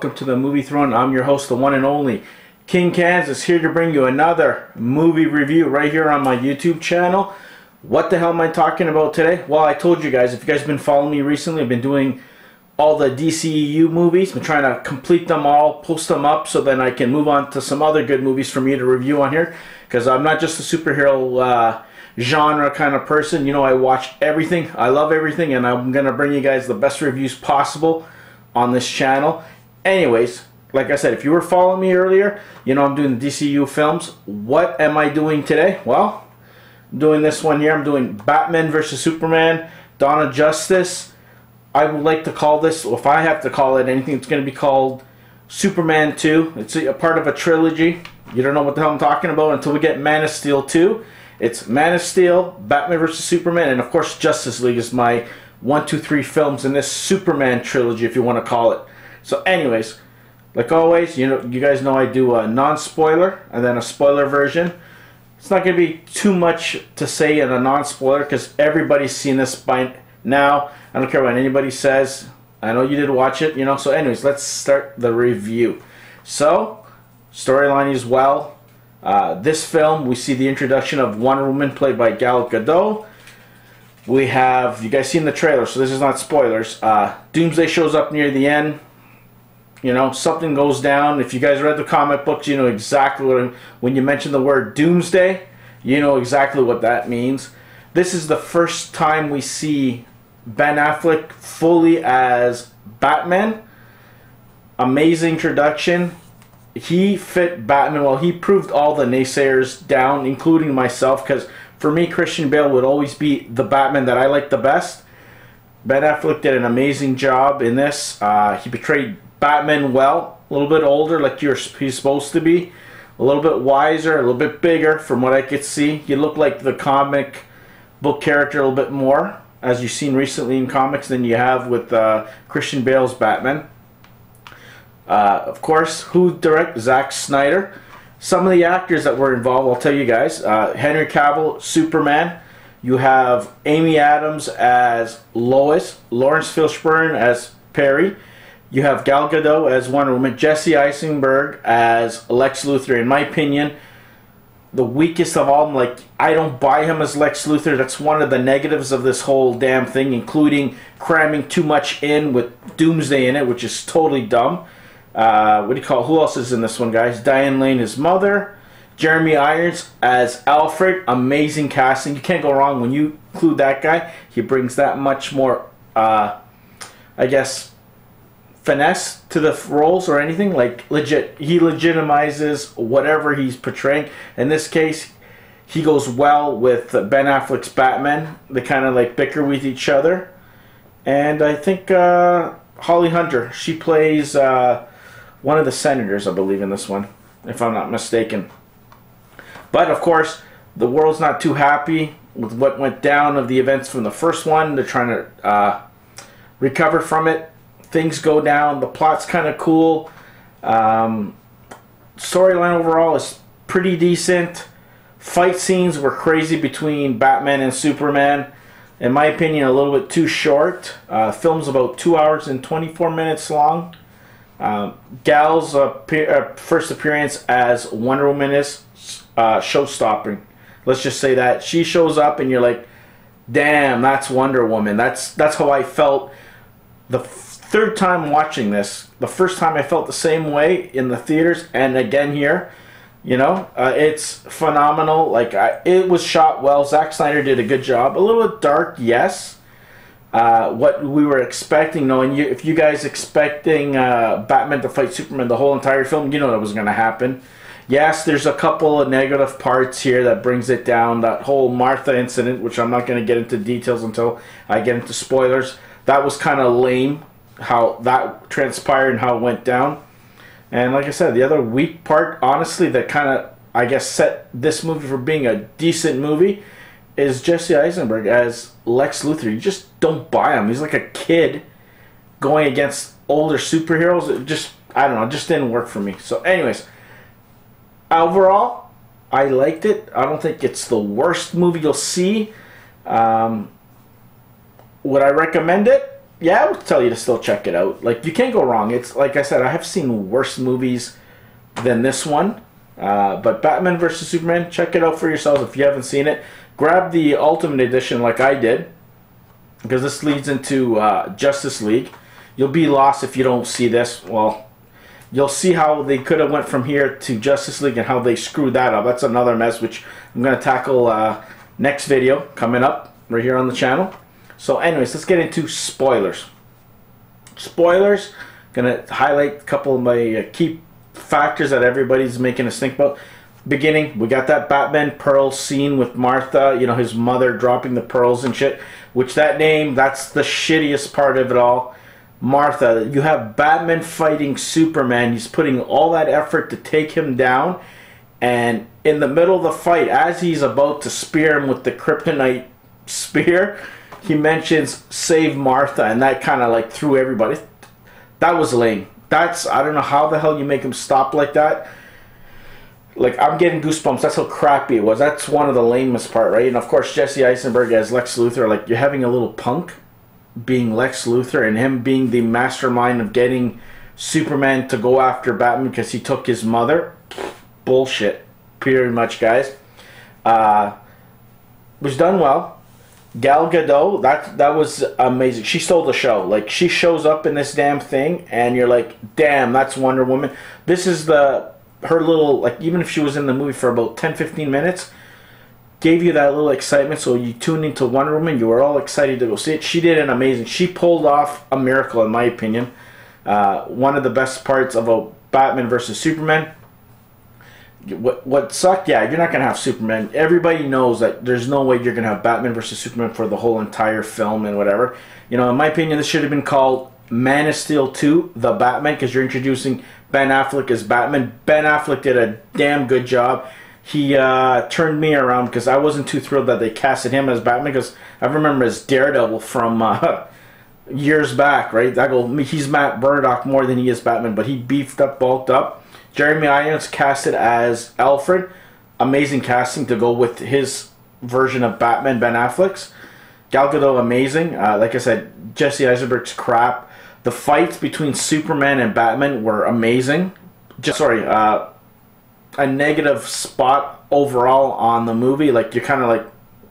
welcome to the Movie Throne. I'm your host, the one and only King Kansas, here to bring you another movie review right here on my YouTube channel. What the hell am I talking about today? Well, I told you guys, if you guys have been following me recently, I've been doing all the DCEU movies. I'm trying to complete them all, post them up, so then I can move on to some other good movies for me to review on here. Because I'm not just a superhero genre kind of person. You know, I watch everything. I love everything, and I'm going to bring you guys the best reviews possible on this channel. Anyways, like I said, if you were following me earlier, you know I'm doing the DCU films. What am I doing today? Well, I'm doing this one here. I'm doing Batman vs. Superman, Dawn of Justice. I would like to call this, if I have to call it anything, it's going to be called Superman 2. It's a part of a trilogy. You don't know what the hell I'm talking about until we get Man of Steel 2. It's Man of Steel, Batman vs. Superman, and of course Justice League is my 1, 2, 3 films in this Superman trilogy, if you want to call it. So anyways, like always, you guys know I do a non-spoiler and then a spoiler version. It's not going to be too much to say in a non-spoiler because everybody's seen this by now. I don't care what anybody says. I know you did watch it, you know. So anyways, let's start the review. So, storyline is well. This film, we see the introduction of Wonder Woman played by Gadot. We have, you guys seen the trailer, so this is not spoilers. Doomsday shows up near the end. You know, something goes down. If you guys read the comic books, you know exactly what, when you mention the word Doomsday, you know exactly what that means. This is the first time we see Ben Affleck fully as Batman. Amazing introduction. He fit Batman well. He proved all the naysayers down, including myself, because for me, Christian Bale would always be the Batman that I like the best. Ben Affleck did an amazing job in this. He portrayed Batman well, a little bit older, like he's supposed to be, a little bit wiser, a little bit bigger from what I could see. He looked like the comic book character a little bit more, as you've seen recently in comics, than you have with Christian Bale's Batman. Of course, who directed? Zack Snyder. Some of the actors that were involved, I'll tell you guys. Henry Cavill, Superman. You have Amy Adams as Lois. Laurence Fishburne as Perry. You have Gal Gadot as Wonder Woman. Jesse Eisenberg as Lex Luthor. In my opinion, the weakest of all. Like, I don't buy him as Lex Luthor. That's one of the negatives of this whole damn thing, including cramming too much in with Doomsday in it, which is totally dumb. What do you call it? Who else is in this one, guys? Diane, his mother. Jeremy Irons as Alfred. Amazing casting. You can't go wrong when you include that guy. He brings that much more, I guess, finesse to the roles or anything. Like, legit. He legitimizes whatever he's portraying. In this case, he goes well with Ben Affleck's Batman. They kind of like bicker with each other. And I think Holly Hunter, she plays one of the senators, I believe, in this one, if I'm not mistaken. But, of course, the world's not too happy with what went down of the events from the first one. They're trying to recover from it. Things go down. The plot's kind of cool. Storyline overall is pretty decent. Fight scenes were crazy between Batman and Superman. In my opinion, a little bit too short. Film's about 2 hours and 24 minutes long. Gal's first appearance as Wonder Woman is show-stopping. Let's just say that. She shows up and you're like, damn, that's Wonder Woman. That's how I felt the third time watching this. The first time I felt the same way in the theaters and again here. You know, it's phenomenal. Like, it was shot well. Zack Snyder did a good job. A little bit dark, yes. What we were expecting, knowing if you guys expecting Batman to fight Superman the whole entire film, you know that was going to happen. Yes, there's a couple of negative parts here that brings it down. That whole Martha incident, which I'm not going to get into details until I get into spoilers. That was kind of lame, how that transpired and how it went down. And like I said, the other weak part, honestly, that kind of, I guess, set this movie for being a decent movie is Jesse Eisenberg as Lex Luthor. You just don't buy him. He's like a kid going against older superheroes. It just, I don't know, it just didn't work for me. So anyways, overall, I liked it. I don't think it's the worst movie you'll see. Would I recommend it? yeah, I would tell you to still check it out. Like, you can't go wrong. It's like I said, I have seen worse movies than this one. But Batman vs Superman, check it out for yourselves if you haven't seen it. Grab the Ultimate Edition like I did, because this leads into Justice League. You'll be lost if you don't see this. Well, you'll see how they could have went from here to Justice League and how they screwed that up. That's another mess, which I'm going to tackle next video coming up right here on the channel. So anyways, let's get into spoilers. Spoilers, going to highlight a couple of my key factors that everybody's making us think about. Beginning, we got that Batman Pearl scene with Martha, you know, his mother dropping the pearls and shit, which that name, that's the shittiest part of it all. Martha, you have Batman fighting Superman, he's putting all that effort to take him down, and in the middle of the fight, as he's about to spear him with the kryptonite spear, he mentions save Martha, and that kind of like threw everybody. That was lame. That's, I don't know how the hell you make him stop like that. Like, I'm getting goosebumps. That's how crappy it was. That's one of the lamest part, right? And of course, Jesse Eisenberg as Lex Luthor, like, you're having a little punk being Lex Luthor and him being the mastermind of getting Superman to go after Batman because he took his mother. Bullshit. Pretty much, guys. Was done well. Gal Gadot, that was amazing. She stole the show. Like, she shows up in this damn thing and you're like, damn, that's Wonder Woman. This is her little, like, even if she was in the movie for about 10-15 minutes, gave you that little excitement, so you tuned into Wonder Woman, you were all excited to go see it. She did an amazing, she pulled off a miracle in my opinion. One of the best parts of a Batman versus Superman. What sucked, yeah, you're not going to have Superman. Everybody knows that there's no way you're going to have Batman versus Superman for the whole entire film and whatever. You know, in my opinion, this should have been called Man of Steel 2, The Batman, because you're introducing Ben Affleck as Batman. Ben Affleck did a damn good job. He turned me around because I wasn't too thrilled that they casted him as Batman, because I remember as Daredevil from years back, right? I go, he's Matt Murdock more than he is Batman, but he beefed up, bulked up. Jeremy Irons casted as Alfred. Amazing casting to go with his version of Batman, Ben Affleck's. Gal Gadot, amazing. Like I said, Jesse Eisenberg's crap. The fights between Superman and Batman were amazing. Just, sorry, a negative spot overall on the movie. Like, you're kind of like,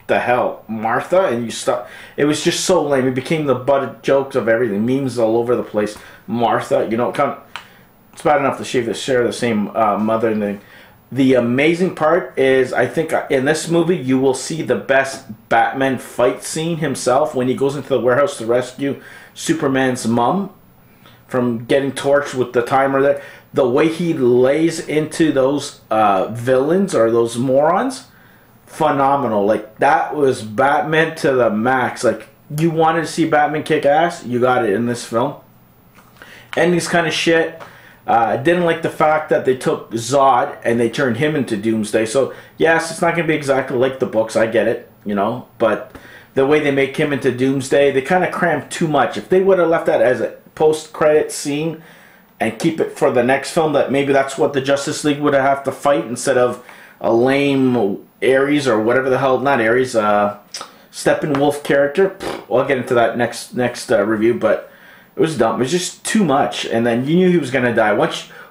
the hell, Martha? And you stop. It was just so lame. It became the butt of jokes of everything. Memes all over the place. Martha, you know, kind of, it's bad enough to share the same mother and thing. The amazing part is, I think in this movie you will see the best Batman fight scene himself when he goes into the warehouse to rescue Superman's mom from getting torched with the timer there. The way he lays into those villains or those morons, phenomenal. Like, that was Batman to the max. Like, you wanted to see Batman kick ass, you got it in this film. Ending's kind of shit. I didn't like the fact that they took Zod and they turned him into Doomsday. So, yes, it's not going to be exactly like the books. I get it, you know. But the way they make him into Doomsday, they kind of crammed too much. If they would have left that as a post-credit scene and keep it for the next film, that maybe that's what the Justice League would have to fight instead of a lame Ares or whatever the hell, not Ares, Steppenwolf character. I'll get into that next review, but it was dumb. It was just too much, and then you knew he was going to die.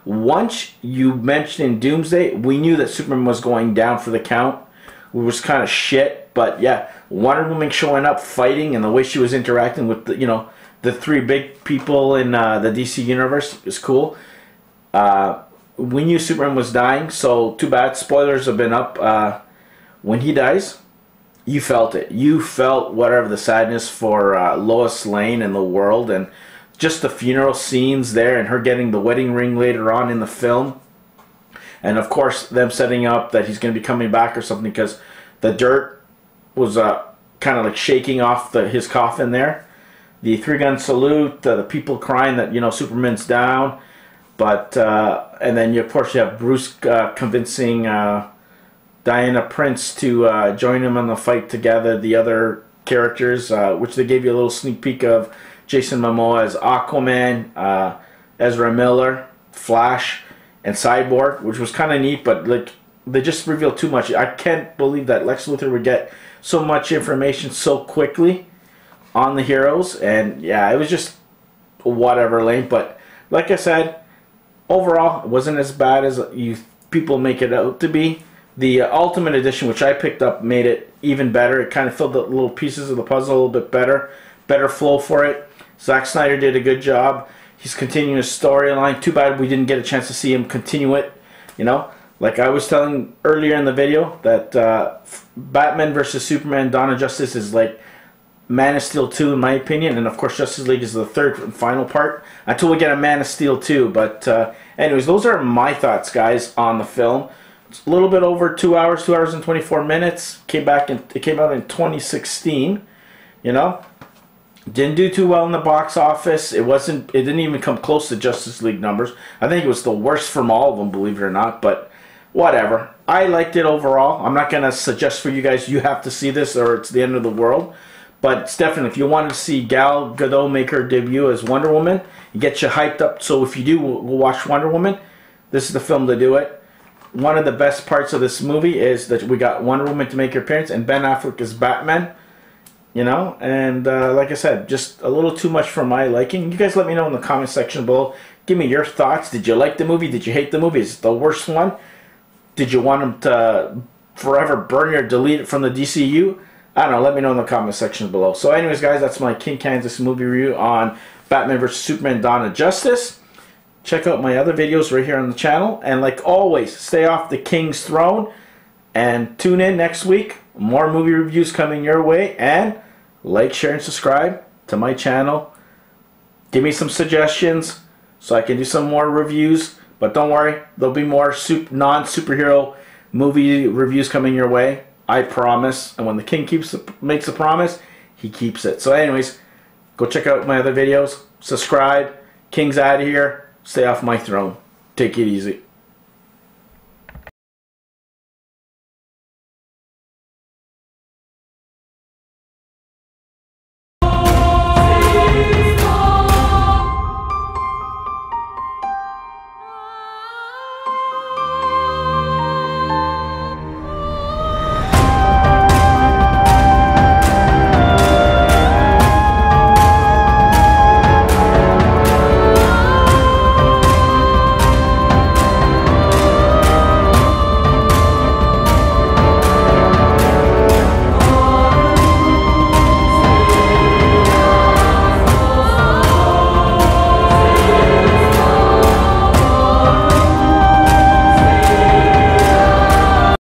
Once you mentioned Doomsday, we knew that Superman was going down for the count. It was kind of shit, but yeah, Wonder Woman showing up, fighting, and the way she was interacting with the, you know, the three big people in the DC universe is cool. We knew Superman was dying, so too bad. Spoilers have been up. When he dies, you felt it. You felt whatever the sadness for Lois Lane and the world, and just the funeral scenes there, and her getting the wedding ring later on in the film. And of course, them setting up that he's going to be coming back or something, because the dirt was kind of like shaking off his coffin there. The three-gun salute, the people crying that, you know, Superman's down. But, and then of course you have Bruce convincing Diana Prince to join him in the fight together. The other characters, which they gave you a little sneak peek of. Jason Momoa as Aquaman, Ezra Miller, Flash, and Cyborg, which was kind of neat, but like they just revealed too much. I can't believe that Lex Luthor would get so much information so quickly. on the heroes, and yeah, it was just whatever lame. But like I said, overall, it wasn't as bad as people make it out to be. The Ultimate Edition, which I picked up, made it even better. It kind of filled the little pieces of the puzzle a little bit better. Better flow for it. Zack Snyder did a good job. He's continuing his storyline. Too bad we didn't get a chance to see him continue it. You know, like I was telling earlier in the video, that Batman vs. Superman Dawn of Justice is like Man of Steel 2 in my opinion. And of course Justice League is the third and final part until we get a Man of Steel 2. But anyways, those are my thoughts, guys, on the film. It's a little bit over 2 hours, 2 hours and 24 minutes. It came out in 2016. You know, didn't do too well in the box office. It didn't even come close to Justice League numbers. I think it was the worst from all of them, believe it or not. But whatever. I liked it overall. I'm not gonna suggest for you guys you have to see this or it's the end of the world. But it's definitely, if you want to see Gal Gadot make her debut as Wonder Woman, it gets you hyped up. So if you do go watch Wonder Woman, this is the film to do it. One of the best parts of this movie is that we got Wonder Woman to make her appearance, and Ben Affleck is Batman. You know, and like I said, just a little too much for my liking. You guys let me know in the comment section below. Give me your thoughts. Did you like the movie? Did you hate the movie? Is it the worst one? Did you want them to forever burn or delete it from the DCU? I don't know. Let me know in the comment section below. So anyways, guys, that's my King Kansas movie review on Batman vs. Superman Dawn of Justice. Check out my other videos right here on the channel. And like always, stay off the King's throne. And tune in next week. More movie reviews coming your way. And like, share, and subscribe to my channel. Give me some suggestions so I can do some more reviews. But don't worry, there'll be more non-superhero movie reviews coming your way. I promise. And when the King makes a promise, he keeps it. So anyways, go check out my other videos. Subscribe. King's out of here. Stay off my throne. Take it easy.